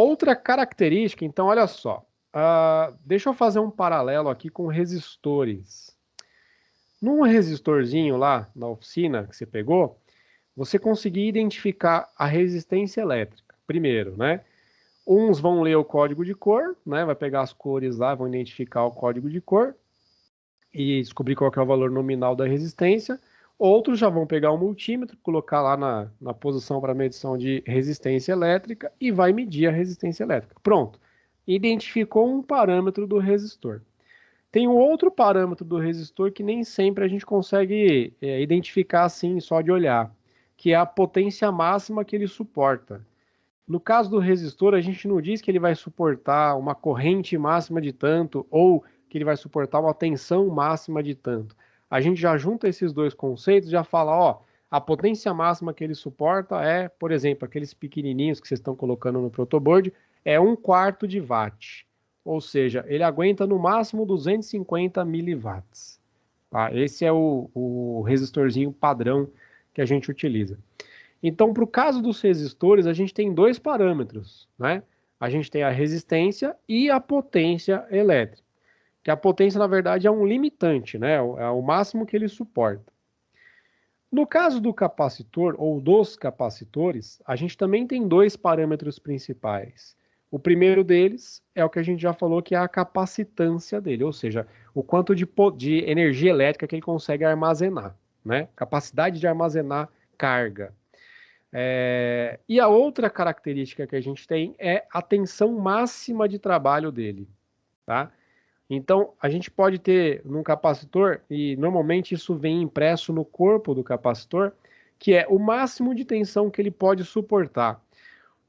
Outra característica, então, olha só. Deixa eu fazer um paralelo aqui com resistores. Num resistorzinho lá na oficina que você pegou, você conseguir identificar a resistência elétrica. Primeiro, né? Uns vão ler o código de cor, né? Vai pegar as cores lá, vão identificar o código de cor e descobrir qual que é o valor nominal da resistência. Outros já vão pegar o multímetro, colocar lá na posição para medição de resistência elétrica e vai medir a resistência elétrica. Pronto. Identificou um parâmetro do resistor. Tem um outro parâmetro do resistor que nem sempre a gente consegue identificar assim só de olhar, que é a potência máxima que ele suporta. No caso do resistor, a gente não diz que ele vai suportar uma corrente máxima de tanto ou que ele vai suportar uma tensão máxima de tanto. A gente já junta esses dois conceitos, já fala, ó, a potência máxima que ele suporta é, por exemplo, aqueles pequenininhos que vocês estão colocando no protoboard, é 1/4 de watt. Ou seja, ele aguenta no máximo 250 miliwatts. Tá? Esse é o resistorzinho padrão que a gente utiliza. Então, para o caso dos resistores, a gente tem dois parâmetros, né? A gente tem a resistência e a potência elétrica. Que a potência, na verdade, é um limitante, né? É o máximo que ele suporta. No caso do capacitor ou dos capacitores, a gente também tem dois parâmetros principais. O primeiro deles é o que a gente já falou, que é a capacitância dele, ou seja, o quanto de energia elétrica que ele consegue armazenar, né? Capacidade de armazenar carga. E a outra característica que a gente tem é a tensão máxima de trabalho dele, tá? Então, a gente pode ter num capacitor, e normalmente isso vem impresso no corpo do capacitor, que é o máximo de tensão que ele pode suportar.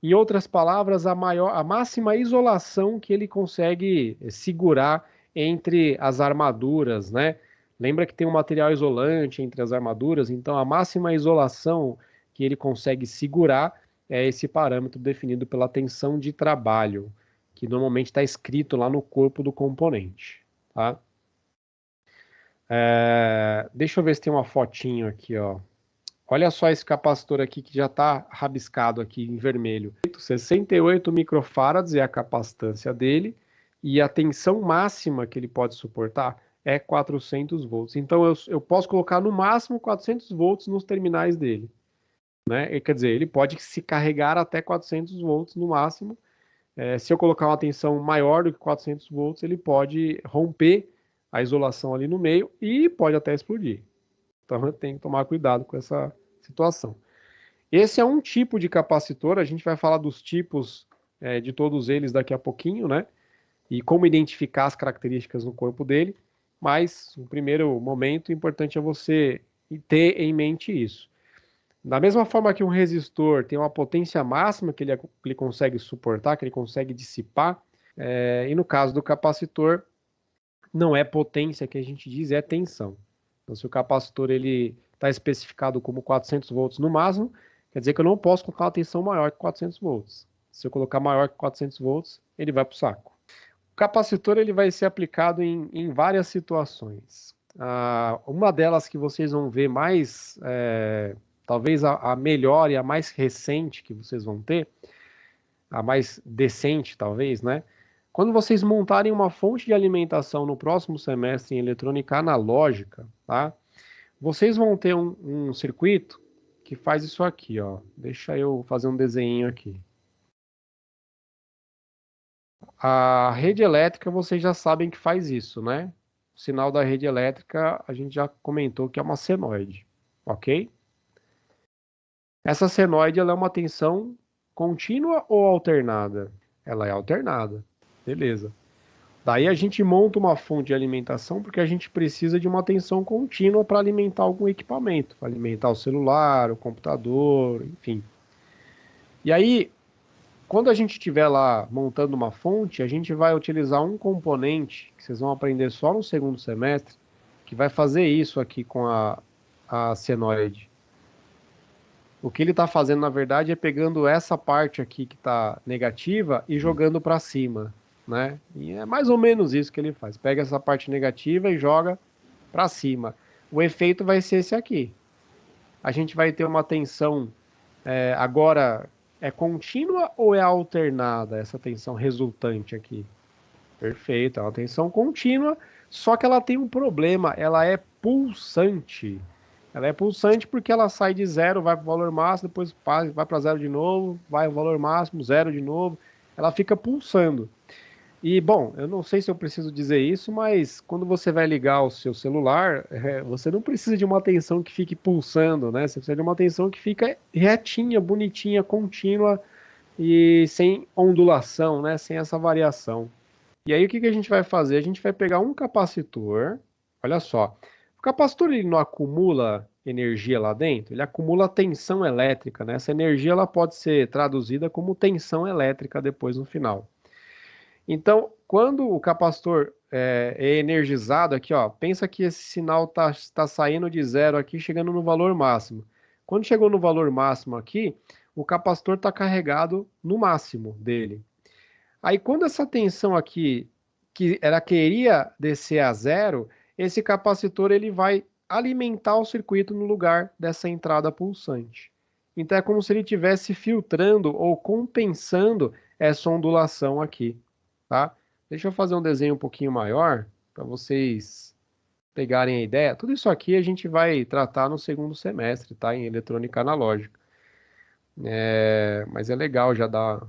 Em outras palavras, a máxima isolação que ele consegue segurar entre as armaduras, né? Lembra que tem um material isolante entre as armaduras, então a máxima isolação que ele consegue segurar é esse parâmetro definido pela tensão de trabalho, que normalmente está escrito lá no corpo do componente, tá? Deixa eu ver se tem uma fotinho aqui, ó. Olha só esse capacitor aqui que já está rabiscado aqui em vermelho. 68 microfarads é a capacitância dele e a tensão máxima que ele pode suportar é 400 volts. Então eu posso colocar no máximo 400 volts nos terminais dele, né? Quer dizer, ele pode se carregar até 400 volts no máximo. Se eu colocar uma tensão maior do que 400 volts, ele pode romper a isolação ali no meio e pode até explodir. Então tem que tomar cuidado com essa situação. Esse é um tipo de capacitor, a gente vai falar dos tipos de todos eles daqui a pouquinho, né? E como identificar as características no corpo dele, mas no primeiro momento o importante é você ter em mente isso. Da mesma forma que um resistor tem uma potência máxima que ele consegue suportar, que ele consegue dissipar, e no caso do capacitor, não é potência que a gente diz, é tensão. Então, se o capacitor ele está especificado como 400 volts no máximo, quer dizer que eu não posso colocar uma tensão maior que 400 volts. Se eu colocar maior que 400 volts, ele vai para o saco. O capacitor ele vai ser aplicado em várias situações. Uma delas que vocês vão ver mais, talvez a melhor e a mais recente que vocês vão ter, a mais decente talvez, né? Quando vocês montarem uma fonte de alimentação no próximo semestre em eletrônica analógica, tá? Vocês vão ter um circuito que faz isso aqui, ó. Deixa eu fazer um desenho aqui. A rede elétrica, vocês já sabem que faz isso, né? O sinal da rede elétrica, a gente já comentou que é uma senoide, ok? Essa senoide, ela é uma tensão contínua ou alternada? Ela é alternada, beleza. Daí a gente monta uma fonte de alimentação porque a gente precisa de uma tensão contínua para alimentar algum equipamento, para alimentar o celular, o computador, enfim. E aí, quando a gente estiver lá montando uma fonte, a gente vai utilizar um componente que vocês vão aprender só no segundo semestre, que vai fazer isso aqui com a senoide. O que ele está fazendo, na verdade, é pegando essa parte aqui que está negativa e jogando para cima, né? E é mais ou menos isso que ele faz. Pega essa parte negativa e joga para cima. O efeito vai ser esse aqui. A gente vai ter uma tensão agora É contínua ou é alternada essa tensão resultante aqui? Perfeito, é uma tensão contínua, só que ela tem um problema, ela é pulsante. Ela é pulsante porque ela sai de zero, vai para o valor máximo, depois vai para zero de novo, vai ao valor máximo, zero de novo. Ela fica pulsando. E, bom, eu não sei se eu preciso dizer isso, mas quando você vai ligar o seu celular, você não precisa de uma tensão que fique pulsando, né? Você precisa de uma tensão que fica retinha, bonitinha, contínua e sem ondulação, né? Sem essa variação. E aí o que que a gente vai fazer? A gente vai pegar um capacitor, olha só, o capacitor ele não acumula energia lá dentro, ele acumula tensão elétrica, né? Essa energia ela pode ser traduzida como tensão elétrica depois no final. Então, quando o capacitor é energizado aqui, ó, pensa que esse sinal tá saindo de zero aqui, chegando no valor máximo. Quando chegou no valor máximo aqui, o capacitor está carregado no máximo dele. Aí quando essa tensão aqui, que ela queria descer a zero, esse capacitor ele vai alimentar o circuito no lugar dessa entrada pulsante. Então é como se ele estivesse filtrando ou compensando essa ondulação aqui, tá? Deixa eu fazer um desenho um pouquinho maior para vocês pegarem a ideia. Tudo isso aqui a gente vai tratar no segundo semestre, tá? Em eletrônica analógica. Mas é legal já dar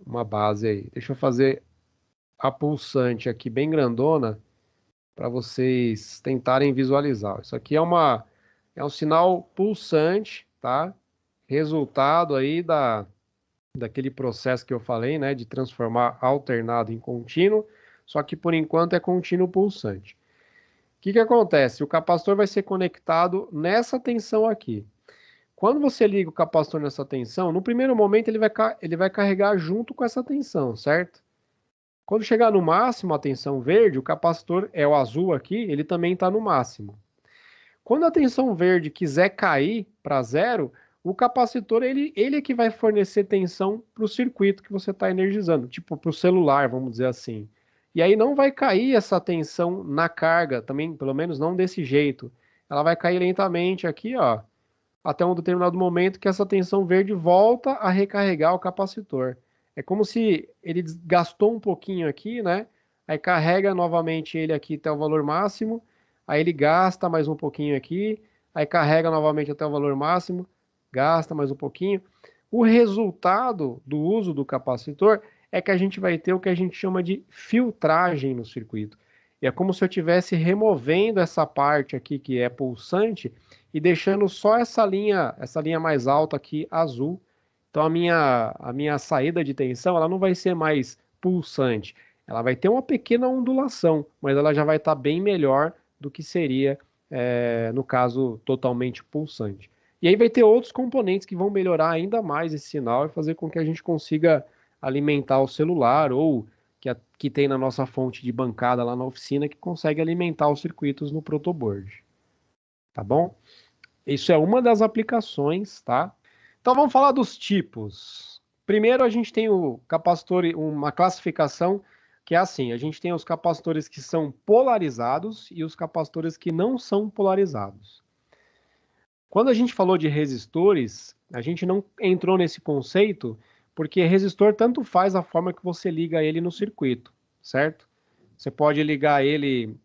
uma base aí. Deixa eu fazer a pulsante aqui bem grandona para vocês tentarem visualizar. Isso aqui é um sinal pulsante, tá? Resultado aí daquele processo que eu falei, né, de transformar alternado em contínuo, só que por enquanto é contínuo pulsante. O que que acontece? O capacitor vai ser conectado nessa tensão aqui. Quando você liga o capacitor nessa tensão, no primeiro momento ele vai carregar junto com essa tensão, certo? Quando chegar no máximo a tensão verde, o capacitor é o azul aqui, ele também está no máximo. Quando a tensão verde quiser cair para zero, o capacitor ele é que vai fornecer tensão para o circuito que você está energizando, tipo para o celular, vamos dizer assim. E aí não vai cair essa tensão na carga, também, pelo menos não desse jeito. Ela vai cair lentamente aqui, ó, até um determinado momento que essa tensão verde volta a recarregar o capacitor. É como se ele gastou um pouquinho aqui, né? Aí carrega novamente ele aqui até o valor máximo, aí ele gasta mais um pouquinho aqui, aí carrega novamente até o valor máximo, gasta mais um pouquinho. O resultado do uso do capacitor é que a gente vai ter o que a gente chama de filtragem no circuito. E é como se eu estivesse removendo essa parte aqui que é pulsante e deixando só essa linha mais alta aqui, azul. Então a minha saída de tensão, ela não vai ser mais pulsante. Ela vai ter uma pequena ondulação, mas ela já vai estar bem melhor do que seria, no caso, totalmente pulsante. E aí vai ter outros componentes que vão melhorar ainda mais esse sinal e fazer com que a gente consiga alimentar o celular ou que tem na nossa fonte de bancada lá na oficina que consegue alimentar os circuitos no protoboard. Tá bom? Isso é uma das aplicações, tá? Então vamos falar dos tipos. Primeiro a gente tem o capacitor, uma classificação que é assim, a gente tem os capacitores que são polarizados e os capacitores que não são polarizados. Quando a gente falou de resistores, a gente não entrou nesse conceito porque resistor tanto faz a forma que você liga ele no circuito, certo? Você pode ligar ele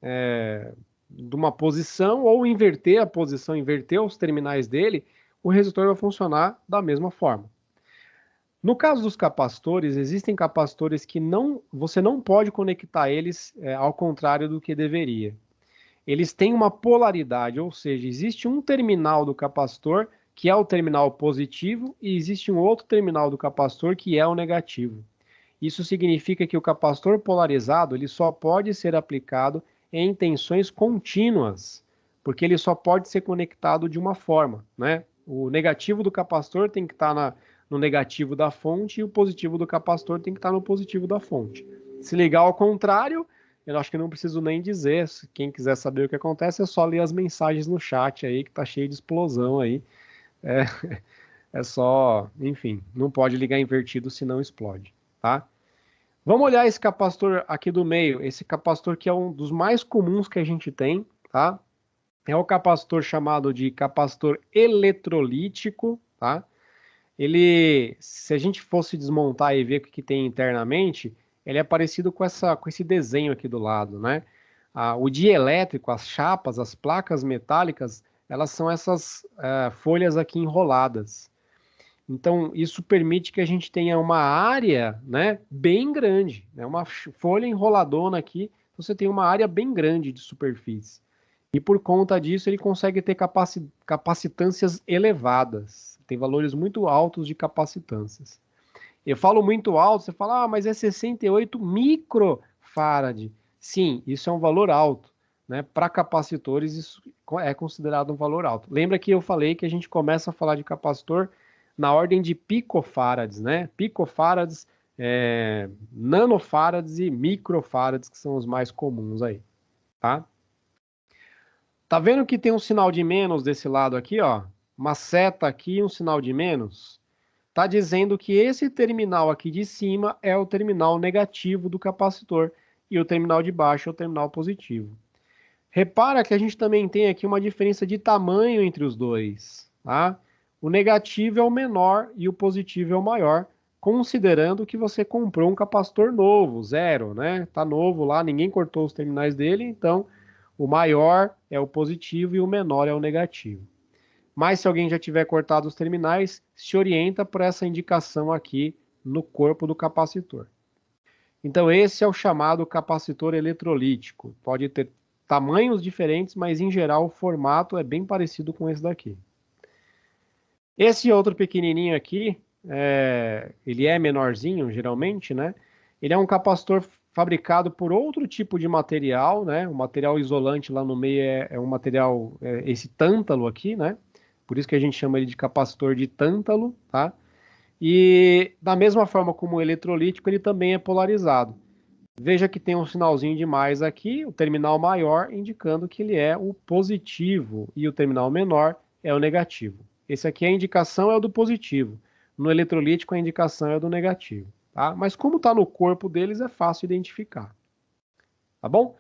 de uma posição ou inverter a posição, inverter os terminais dele, o resistor vai funcionar da mesma forma. No caso dos capacitores, existem capacitores que você não pode conectar eles ao contrário do que deveria. Eles têm uma polaridade, ou seja, existe um terminal do capacitor que é o terminal positivo e existe um outro terminal do capacitor que é o negativo. Isso significa que o capacitor polarizado ele só pode ser aplicado em tensões contínuas, porque ele só pode ser conectado de uma forma, né? O negativo do capacitor tem que estar no negativo da fonte e o positivo do capacitor tem que estar no positivo da fonte. Se ligar ao contrário, eu acho que não preciso nem dizer. Quem quiser saber o que acontece é só ler as mensagens no chat aí, que tá cheio de explosão aí. É, é só, enfim, não pode ligar invertido senão explode, tá? Vamos olhar esse capacitor aqui do meio, esse capacitor que é um dos mais comuns que a gente tem, tá? É o capacitor chamado de capacitor eletrolítico, tá? se a gente fosse desmontar e ver o que tem internamente, ele é parecido com esse desenho aqui do lado, né? O dielétrico, as chapas, as placas metálicas, elas são essas folhas aqui enroladas. Então, isso permite que a gente tenha uma área, né, bem grande, né? Uma folha enroladona aqui, você tem uma área bem grande de superfície. E por conta disso, ele consegue ter capacitâncias elevadas. Tem valores muito altos de capacitâncias. Eu falo muito alto, você fala, mas é 68 microfarad. Sim, isso é um valor alto. Né? Para capacitores, isso é considerado um valor alto. Lembra que eu falei que a gente começa a falar de capacitor na ordem de picofarads, né? Picofarads, nanofarads e microfarads, que são os mais comuns aí, tá? Tá vendo que tem um sinal de menos desse lado aqui, ó? Uma seta aqui e um sinal de menos? Tá dizendo que esse terminal aqui de cima é o terminal negativo do capacitor e o terminal de baixo é o terminal positivo. Repara que a gente também tem aqui uma diferença de tamanho entre os dois, tá? O negativo é o menor e o positivo é o maior, considerando que você comprou um capacitor novo, zero, né? Tá novo lá, ninguém cortou os terminais dele, então o maior é o positivo e o menor é o negativo. Mas se alguém já tiver cortado os terminais, se orienta por essa indicação aqui no corpo do capacitor. Então esse é o chamado capacitor eletrolítico. Pode ter tamanhos diferentes, mas em geral o formato é bem parecido com esse daqui. Esse outro pequenininho aqui, ele é menorzinho geralmente, né? Ele é um capacitor fabricado por outro tipo de material, né? O material isolante lá no meio é um material, esse tântalo aqui, né? Por isso que a gente chama ele de capacitor de tântalo, tá? E da mesma forma como o eletrolítico, ele também é polarizado. Veja que tem um sinalzinho de mais aqui, o terminal maior, indicando que ele é o positivo, e o terminal menor é o negativo. Esse aqui a indicação é o do positivo. No eletrolítico a indicação é o do negativo. Tá? Mas como está no corpo deles, é fácil identificar. Tá bom?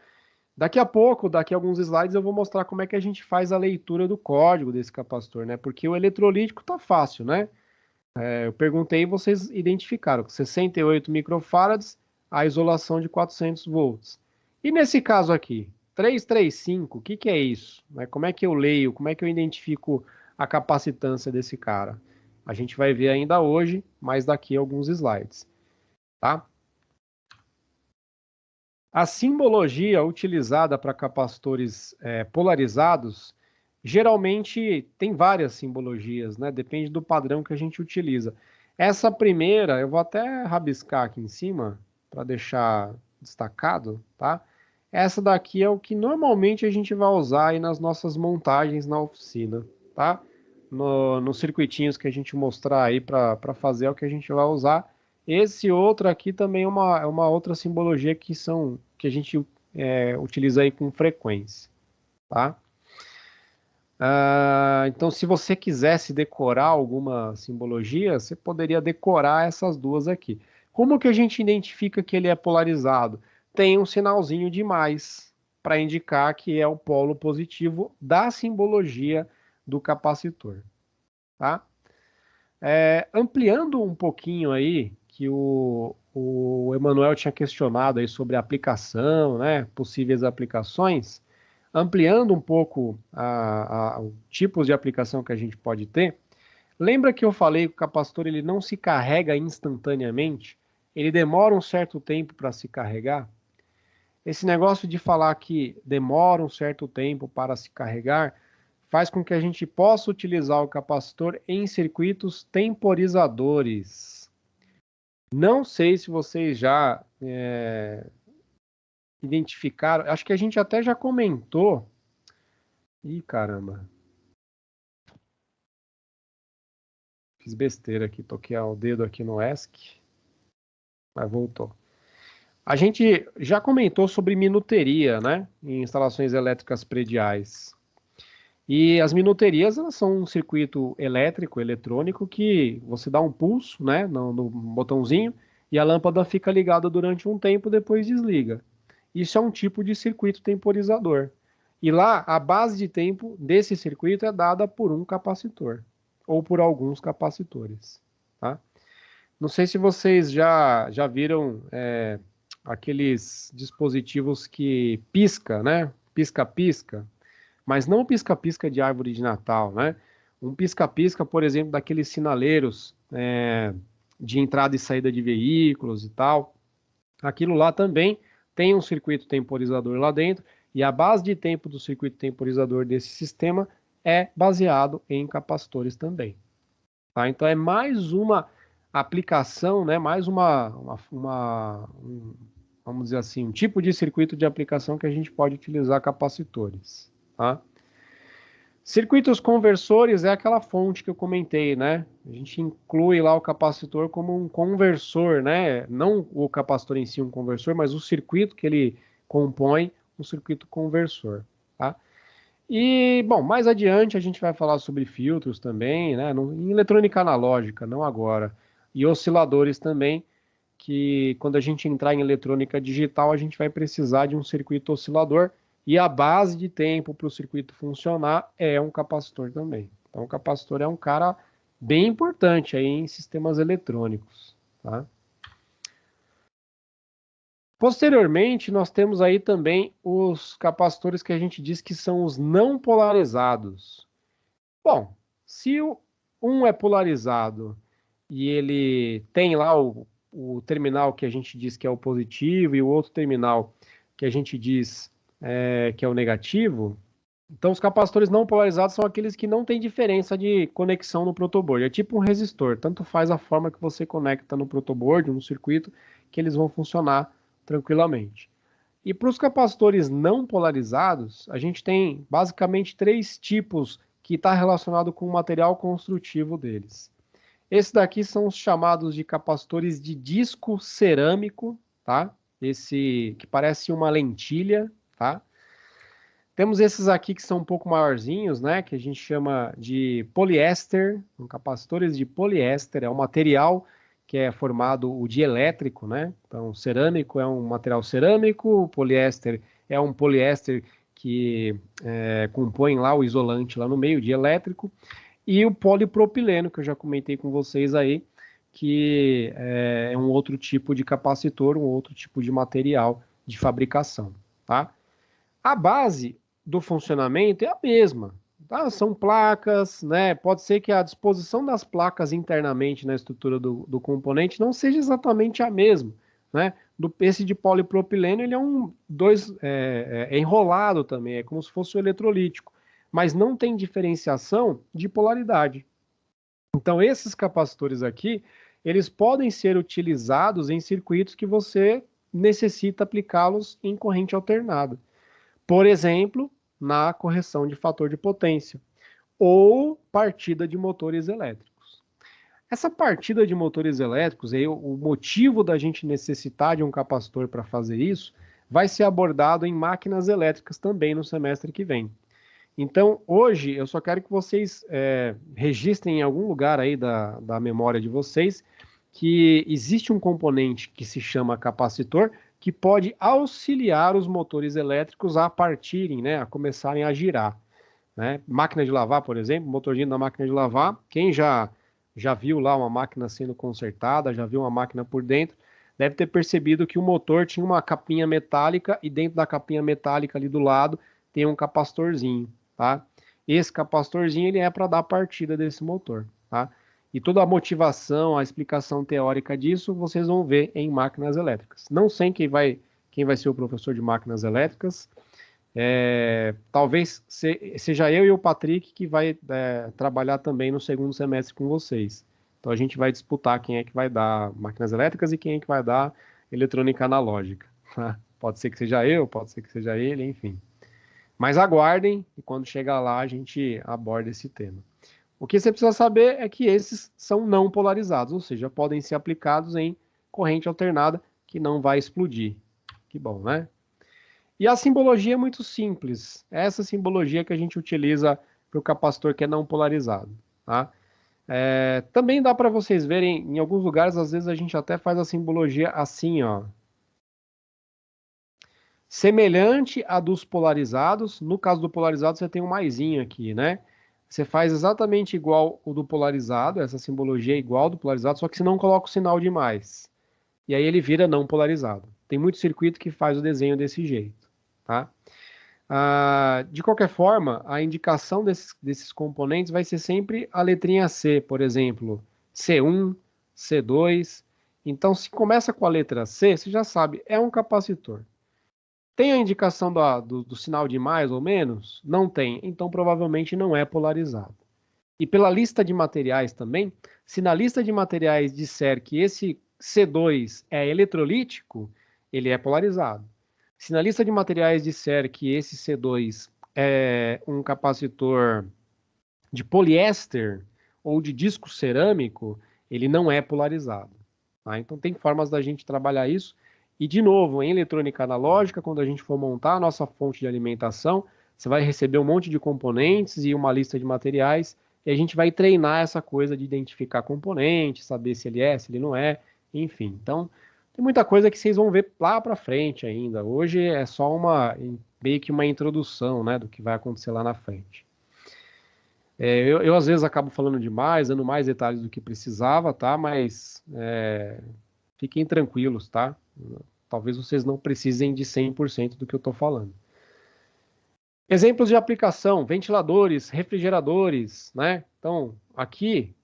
Daqui a pouco, daqui a alguns slides, eu vou mostrar como é que a gente faz a leitura do código desse capacitor, né? Porque o eletrolítico tá fácil, né? Eu perguntei e vocês identificaram, 68 microfarads, a isolação de 400 volts. E nesse caso aqui, 335, o que é isso? Como é que eu leio, como é que eu identifico a capacitância desse cara? A gente vai ver ainda hoje, mas daqui a alguns slides, tá? A simbologia utilizada para capacitores polarizados, geralmente tem várias simbologias, né? Depende do padrão que a gente utiliza. Essa primeira, eu vou até rabiscar aqui em cima, para deixar destacado, tá? Essa daqui é o que normalmente a gente vai usar aí nas nossas montagens na oficina, tá? Nos circuitinhos que a gente mostrar aí para fazer é o que a gente vai usar. Esse outro aqui também é uma outra simbologia que a gente utiliza aí com frequência, tá? Então, se você quisesse decorar alguma simbologia, você poderia decorar essas duas aqui. Como que a gente identifica que ele é polarizado? Tem um sinalzinho de mais para indicar que é o polo positivo da simbologia do capacitor, tá? Ampliando um pouquinho aí, que o Emanuel tinha questionado aí sobre a aplicação, né, possíveis aplicações, ampliando um pouco os tipos de aplicação que a gente pode ter, lembra que eu falei que o capacitor ele não se carrega instantaneamente, ele demora um certo tempo para se carregar? Esse negócio de falar que demora um certo tempo para se carregar faz com que a gente possa utilizar o capacitor em circuitos temporizadores. Não sei se vocês já identificaram, acho que a gente até já comentou. Ih, caramba. Fiz besteira aqui, toquei o dedo aqui no ESC, mas voltou. A gente já comentou sobre minuteria, né, em instalações elétricas prediais. E as minuterias, elas são um circuito elétrico, eletrônico, que você dá um pulso, né, no botãozinho, e a lâmpada fica ligada durante um tempo, depois desliga. Isso é um tipo de circuito temporizador. E lá, a base de tempo desse circuito é dada por um capacitor, ou por alguns capacitores. tá? Não sei se vocês já viram aqueles dispositivos que pisca, né? Pisca-pisca, mas não pisca-pisca de árvore de Natal, né? Um pisca-pisca, por exemplo, daqueles sinaleiros de entrada e saída de veículos e tal. Aquilo lá também tem um circuito temporizador lá dentro, e a base de tempo do circuito temporizador desse sistema é baseado em capacitores também. Tá? Então é mais uma aplicação, né? Mais vamos dizer assim, um tipo de circuito de aplicação que a gente pode utilizar capacitores. Tá? Circuitos conversores é aquela fonte que eu comentei, né? A gente inclui lá o capacitor como um conversor, né? Não o capacitor em si, um conversor, mas o circuito que ele compõe, um circuito conversor, tá? E, bom, mais adiante a gente vai falar sobre filtros também, né? Em eletrônica analógica, não agora. E osciladores também, que quando a gente entrar em eletrônica digital, a gente vai precisar de um circuito oscilador. E a base de tempo para o circuito funcionar é um capacitor também. Então, o capacitor é um cara bem importante aí em sistemas eletrônicos, tá? Posteriormente, nós temos aí também os capacitores que a gente diz que são os não polarizados. Bom, se um é polarizado e ele tem lá o terminal que a gente diz que é o positivo e o outro terminal que a gente diz que é o negativo, então os capacitores não polarizados são aqueles que não têm diferença de conexão no protoboard. É tipo um resistor, tanto faz a forma que você conecta no protoboard, no circuito, que eles vão funcionar tranquilamente. E para os capacitores não polarizados, a gente tem basicamente três tipos que está relacionado com o material construtivo deles. Esses daqui são os chamados de capacitores de disco cerâmico, tá? Esse que parece uma lentilha, tá? Temos esses aqui que são um pouco maiorzinhos, né? Que a gente chama de poliéster, são capacitores de poliéster, é um material que é formado o dielétrico, né? Então, cerâmico é um material cerâmico, poliéster é um poliéster que compõe lá o isolante lá no meio, dielétrico, e o polipropileno, que eu já comentei com vocês aí, que é um outro tipo de capacitor, um outro tipo de material de fabricação, tá? A base do funcionamento é a mesma, tá? São placas, né? Pode ser que a disposição das placas internamente na estrutura do componente não seja exatamente a mesma, né? Esse de polipropileno, ele é enrolado também, é como se fosse o eletrolítico, mas não tem diferenciação de polaridade. Então, esses capacitores aqui, eles podem ser utilizados em circuitos que você necessita aplicá-los em corrente alternada. Por exemplo, na correção de fator de potência ou partida de motores elétricos. Essa partida de motores elétricos, aí, o motivo da gente necessitar de um capacitor para fazer isso, vai ser abordado em máquinas elétricas também no semestre que vem. Então, hoje, eu só quero que vocês registrem em algum lugar aí da memória de vocês que existe um componente que se chama capacitor, que pode auxiliar os motores elétricos a partirem, né, a começarem a girar. Né? Máquina de lavar, por exemplo, motorzinho da máquina de lavar, quem já viu lá uma máquina sendo consertada, já viu uma máquina por dentro, deve ter percebido que o motor tinha uma capinha metálica e dentro da capinha metálica ali do lado tem um capacitorzinho, tá? Esse capacitorzinho ele é para dar partida desse motor, tá? E toda a motivação, a explicação teórica disso, vocês vão ver em máquinas elétricas. Não sei quem vai ser o professor de máquinas elétricas. Talvez seja eu e o Patrick que vai trabalhar também no segundo semestre com vocês. Então a gente vai disputar quem é que vai dar máquinas elétricas e quem é que vai dar eletrônica analógica. Tá? Pode ser que seja eu, pode ser que seja ele, enfim. Mas aguardem e quando chegar lá a gente aborda esse tema. O que você precisa saber é que esses são não polarizados, ou seja, podem ser aplicados em corrente alternada que não vai explodir. Que bom, né? E a simbologia é muito simples. É essa simbologia que a gente utiliza para o capacitor que é não polarizado. Tá? Também dá para vocês verem, em alguns lugares, às vezes a gente até faz a simbologia assim, ó. Semelhante à dos polarizados. No caso do polarizado, você tem um maisinho aqui, né? você faz exatamente igual o do polarizado, essa simbologia é igual ao do polarizado, só que você não coloca o sinal de mais. E aí ele vira não polarizado. Tem muito circuito que faz o desenho desse jeito, tá? De qualquer forma, a indicação desses componentes vai ser sempre a letrinha C, por exemplo, C1, C2. Então, se começa com a letra C, você já sabe, é um capacitor. Tem a indicação do sinal de mais ou menos? Não tem, então provavelmente não é polarizado. E pela lista de materiais também, se na lista de materiais disser que esse C2 é eletrolítico, ele é polarizado. Se na lista de materiais disser que esse C2 é um capacitor de poliéster ou de disco cerâmico, ele não é polarizado. Tá? Então tem formas da gente trabalhar isso. E, de novo, em eletrônica analógica, quando a gente for montar a nossa fonte de alimentação, você vai receber um monte de componentes e uma lista de materiais, e a gente vai treinar essa coisa de identificar componentes, saber se ele é, se ele não é, enfim. Então, tem muita coisa que vocês vão ver lá para frente ainda. Hoje é só meio que uma introdução, né, do que vai acontecer lá na frente. Eu às vezes acabo falando demais, dando mais detalhes do que precisava, tá? Mas fiquem tranquilos, tá? Talvez vocês não precisem de 100% do que eu estou falando. Exemplos de aplicação: ventiladores, refrigeradores, né? Então, aqui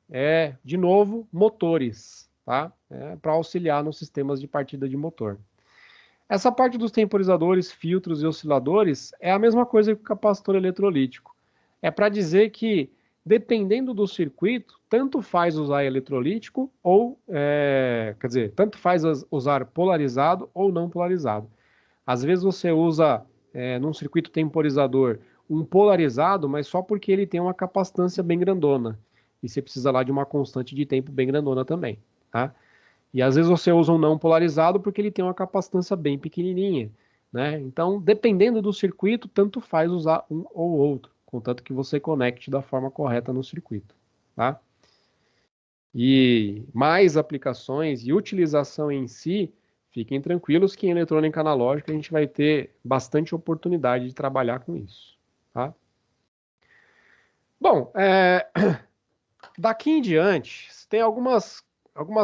de novo, motores, tá? Para auxiliar nos sistemas de partida de motor. Essa parte dos temporizadores, filtros e osciladores é a mesma coisa que o capacitor eletrolítico. É para dizer que, dependendo do circuito, tanto faz usar eletrolítico ou, quer dizer, tanto faz usar polarizado ou não polarizado. Às vezes você usa, num circuito temporizador, um polarizado, mas só porque ele tem uma capacitância bem grandona. E você precisa lá de uma constante de tempo bem grandona também, tá? E às vezes você usa um não polarizado porque ele tem uma capacitância bem pequenininha, né? Então, dependendo do circuito, tanto faz usar um ou outro, contanto que você conecte da forma correta no circuito, tá? E mais aplicações e utilização em si, fiquem tranquilos que em eletrônica analógica a gente vai ter bastante oportunidade de trabalhar com isso, tá? Bom, daqui em diante, tem algumas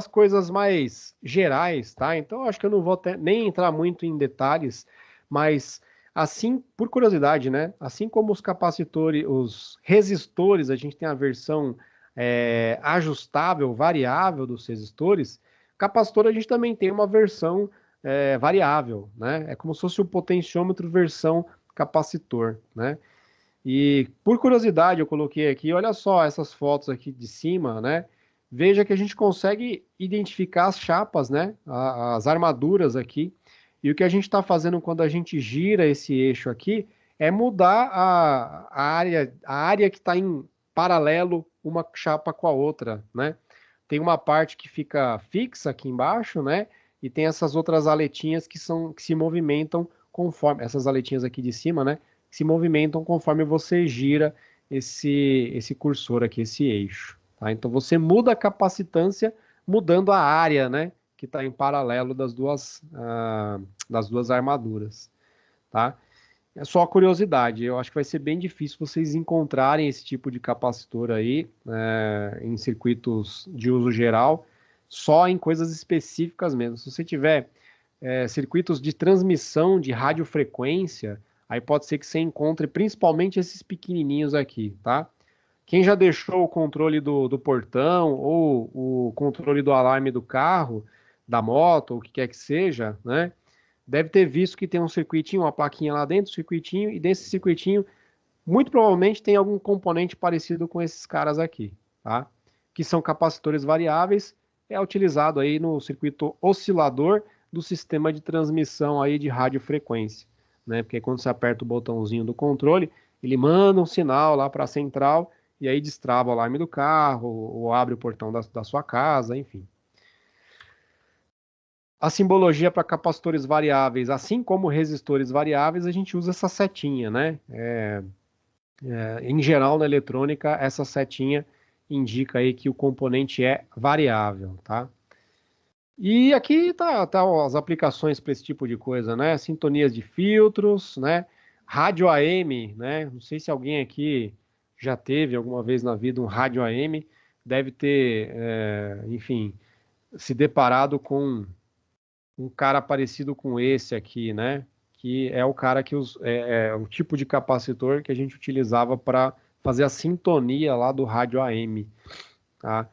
coisas mais gerais, tá? Então, acho que eu não vou nem entrar muito em detalhes, mas assim, por curiosidade, né? Assim como os capacitores, os resistores, a gente tem a versão ajustável, variável dos resistores, capacitor a gente também tem uma versão variável, né? É como se fosse o potenciômetro versão capacitor, né? E por curiosidade eu coloquei aqui, olha só essas fotos aqui de cima, né? Veja que a gente consegue identificar as chapas, né? As armaduras aqui. E o que a gente está fazendo quando a gente gira esse eixo aqui é mudar a área que está em paralelo uma chapa com a outra, né? Tem uma parte que fica fixa aqui embaixo, né? E tem essas outras aletinhas que se movimentam conforme essas aletinhas aqui de cima, né? Se movimentam conforme você gira esse cursor aqui, esse eixo. Tá? Então você muda a capacitância mudando a área, né, que está em paralelo das duas armaduras. Tá? É só curiosidade, eu acho que vai ser bem difícil vocês encontrarem esse tipo de capacitor aí em circuitos de uso geral, só em coisas específicas mesmo. Se você tiver circuitos de transmissão de radiofrequência, aí pode ser que você encontre principalmente esses pequenininhos aqui, tá? Quem já deixou o controle do portão ou o controle do alarme do carro, da moto, ou o que quer que seja, né? Deve ter visto que tem um circuitinho, uma plaquinha lá dentro do circuitinho, e desse circuitinho, muito provavelmente tem algum componente parecido com esses caras aqui, tá? Que são capacitores variáveis, é utilizado aí no circuito oscilador do sistema de transmissão aí de radiofrequência, né? Porque quando você aperta o botãozinho do controle, ele manda um sinal lá para a central e aí destrava o alarme do carro ou abre o portão da sua casa, enfim. A simbologia para capacitores variáveis, assim como resistores variáveis, a gente usa essa setinha, né? Em geral, na eletrônica, essa setinha indica aí que o componente é variável, tá? E aqui tá as aplicações para esse tipo de coisa, né? Sintonias de filtros, né? Rádio AM, né? Não sei se alguém aqui já teve alguma vez na vida um rádio AM, deve ter, enfim, se deparado com um cara parecido com esse aqui, né? Que é o cara que é o tipo de capacitor que a gente utilizava para fazer a sintonia lá do rádio AM, tá?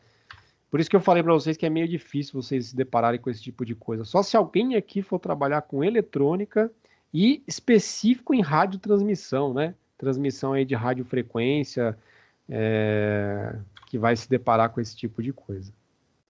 Por isso que eu falei para vocês que é meio difícil vocês se depararem com esse tipo de coisa. Só se alguém aqui for trabalhar com eletrônica e específico em radiotransmissão, né? Transmissão aí de radiofrequência, que vai se deparar com esse tipo de coisa.